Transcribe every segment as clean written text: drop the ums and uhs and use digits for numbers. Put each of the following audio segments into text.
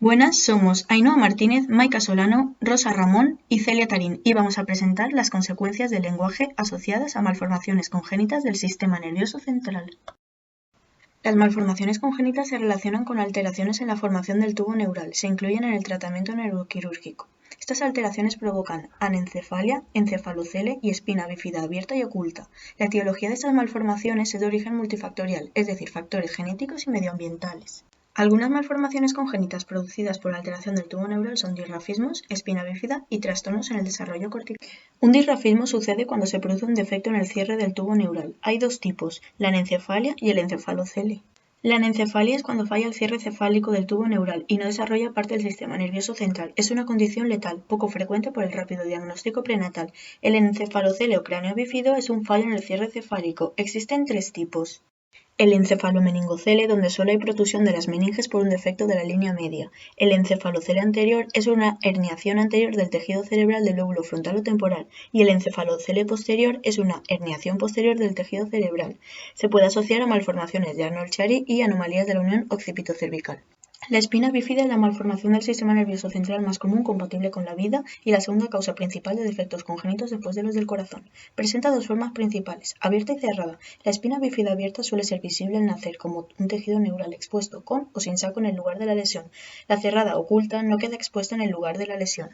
Buenas, somos Ainhoa Martínez, Maika Solano, Rosa Ramón y Celia Tarín y vamos a presentar las consecuencias del lenguaje asociadas a malformaciones congénitas del sistema nervioso central. Las malformaciones congénitas se relacionan con alteraciones en la formación del tubo neural. Se incluyen en el tratamiento neuroquirúrgico. Estas alteraciones provocan anencefalia, encefalocele y espina bífida abierta y oculta. La etiología de estas malformaciones es de origen multifactorial, es decir, factores genéticos y medioambientales. Algunas malformaciones congénitas producidas por alteración del tubo neural son disrafismos, espina bífida y trastornos en el desarrollo cortical. Un disrafismo sucede cuando se produce un defecto en el cierre del tubo neural. Hay dos tipos, la anencefalia y el encefalocele. La anencefalia es cuando falla el cierre cefálico del tubo neural y no desarrolla parte del sistema nervioso central. Es una condición letal, poco frecuente por el rápido diagnóstico prenatal. El encefalocele o cráneo bífido es un fallo en el cierre cefálico. Existen tres tipos. El encefalomeningocele, donde solo hay protusión de las meninges por un defecto de la línea media. El encefalocele anterior es una herniación anterior del tejido cerebral del lóbulo frontal o temporal, y el encefalocele posterior es una herniación posterior del tejido cerebral. Se puede asociar a malformaciones de Arnold-Chiari y anomalías de la unión occipitocervical. La espina bífida es la malformación del sistema nervioso central más común compatible con la vida y la segunda causa principal de defectos congénitos después de los del corazón. Presenta dos formas principales, abierta y cerrada. La espina bífida abierta suele ser visible al nacer como un tejido neural expuesto con o sin saco en el lugar de la lesión. La cerrada oculta no queda expuesta en el lugar de la lesión.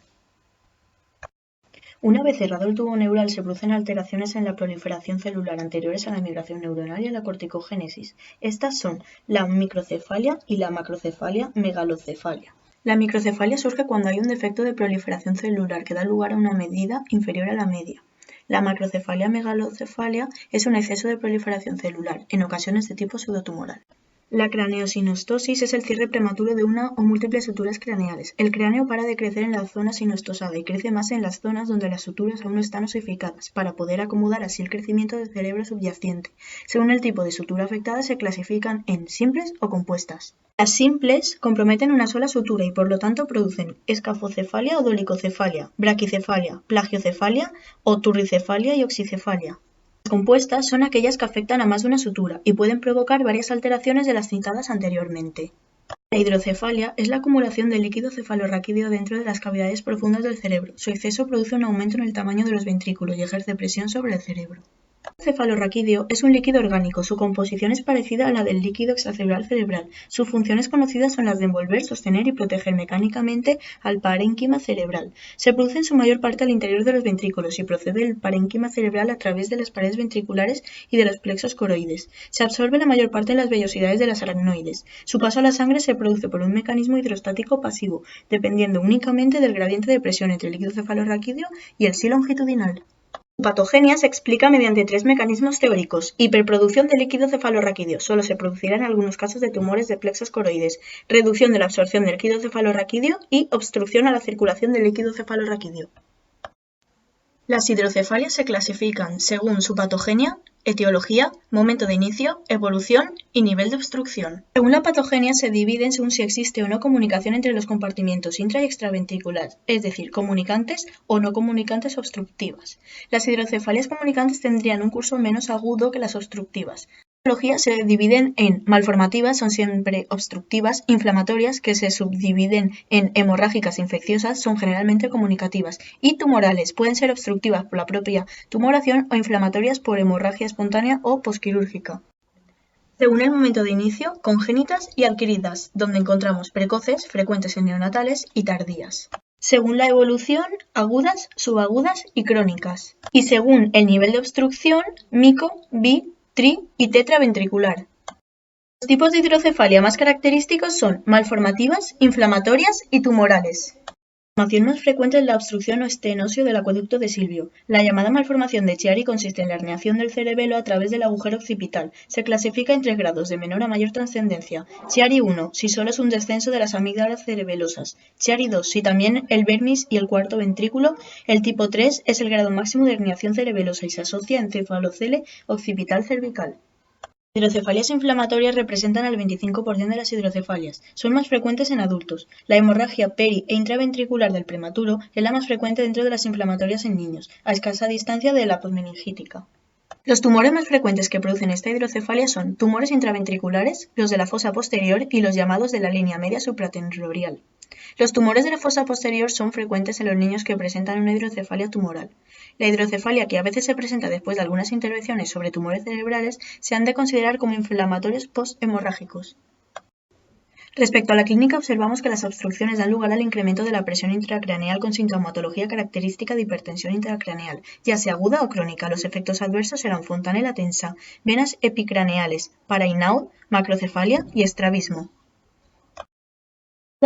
Una vez cerrado el tubo neural se producen alteraciones en la proliferación celular anteriores a la migración neuronal y a la corticogénesis. Estas son la microcefalia y la macrocefalia megalocefalia. La microcefalia surge cuando hay un defecto de proliferación celular que da lugar a una medida inferior a la media. La macrocefalia megalocefalia es un exceso de proliferación celular, en ocasiones de tipo pseudotumoral. La craneosinostosis es el cierre prematuro de una o múltiples suturas craneales. El cráneo para de crecer en la zona sinostosada y crece más en las zonas donde las suturas aún no están osificadas, para poder acomodar así el crecimiento del cerebro subyacente. Según el tipo de sutura afectada se clasifican en simples o compuestas. Las simples comprometen una sola sutura y por lo tanto producen escafocefalia o dolicocefalia, braquicefalia, plagiocefalia o turricefalia y oxicefalia. Las compuestas son aquellas que afectan a más de una sutura y pueden provocar varias alteraciones de las citadas anteriormente. La hidrocefalia es la acumulación de líquido cefalorraquídeo dentro de las cavidades profundas del cerebro. Su exceso produce un aumento en el tamaño de los ventrículos y ejerce presión sobre el cerebro. El cefalorraquídeo es un líquido orgánico. Su composición es parecida a la del líquido extracerebral cerebral. Sus funciones conocidas son las de envolver, sostener y proteger mecánicamente al parénquima cerebral. Se produce en su mayor parte al interior de los ventrículos y procede del parénquima cerebral a través de las paredes ventriculares y de los plexos coroides. Se absorbe la mayor parte en las vellosidades de las aracnoides. Su paso a la sangre se produce por un mecanismo hidrostático pasivo, dependiendo únicamente del gradiente de presión entre el líquido cefalorraquídeo y el sí longitudinal. Su patogenia se explica mediante tres mecanismos teóricos. Hiperproducción de líquido cefalorraquídeo. Solo se producirá en algunos casos de tumores de plexos coroides. Reducción de la absorción del líquido cefalorraquídeo y obstrucción a la circulación del líquido cefalorraquídeo. Las hidrocefalias se clasifican según su patogenia, etiología, momento de inicio, evolución y nivel de obstrucción. Según la patogenia se dividen según si existe o no comunicación entre los compartimientos intra y extraventriculares, es decir, comunicantes o no comunicantes obstructivas. Las hidrocefalias comunicantes tendrían un curso menos agudo que las obstructivas. Se dividen en malformativas, son siempre obstructivas, inflamatorias, que se subdividen en hemorrágicas infecciosas, son generalmente comunicativas, y tumorales, pueden ser obstructivas por la propia tumoración o inflamatorias por hemorragia espontánea o posquirúrgica. Según el momento de inicio, congénitas y adquiridas, donde encontramos precoces, frecuentes en neonatales y tardías. Según la evolución, agudas, subagudas y crónicas. Y según el nivel de obstrucción, mico, bi, tri y tetraventricular. Los tipos de hidrocefalia más característicos son malformativas, inflamatorias y tumorales. La malformación más frecuente es la obstrucción o estenosio del acueducto de Silvio. La llamada malformación de Chiari consiste en la herniación del cerebelo a través del agujero occipital. Se clasifica en 3 grados, de menor a mayor trascendencia. Chiari 1, si solo es un descenso de las amígdalas cerebelosas. Chiari 2, si también el vermis y el cuarto ventrículo. El tipo 3 es el grado máximo de herniación cerebelosa y se asocia a encefalocele occipital cervical. Las hidrocefalias inflamatorias representan el 25% de las hidrocefalias. Son más frecuentes en adultos. La hemorragia peri- e intraventricular del prematuro es la más frecuente dentro de las inflamatorias en niños, a escasa distancia de la posmeningítica. Los tumores más frecuentes que producen esta hidrocefalia son tumores intraventriculares, los de la fosa posterior y los llamados de la línea media supratentorial. Los tumores de la fosa posterior son frecuentes en los niños que presentan una hidrocefalia tumoral. La hidrocefalia, que a veces se presenta después de algunas intervenciones sobre tumores cerebrales, se han de considerar como inflamatorios posthemorrágicos. Respecto a la clínica, observamos que las obstrucciones dan lugar al incremento de la presión intracraneal con sintomatología característica de hipertensión intracraneal, ya sea aguda o crónica. Los efectos adversos serán fontanela tensa, venas epicraneales, parainaud, macrocefalia y estrabismo.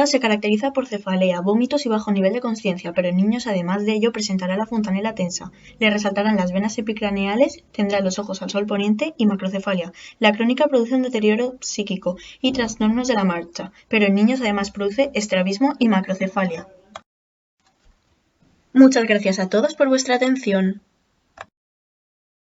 Se caracteriza por cefalea, vómitos y bajo nivel de conciencia, pero en niños además de ello presentará la fontanela tensa, le resaltarán las venas epicraneales, tendrá los ojos al sol poniente y macrocefalia. La crónica produce un deterioro psíquico y trastornos de la marcha, pero en niños además produce estrabismo y macrocefalia. Muchas gracias a todos por vuestra atención.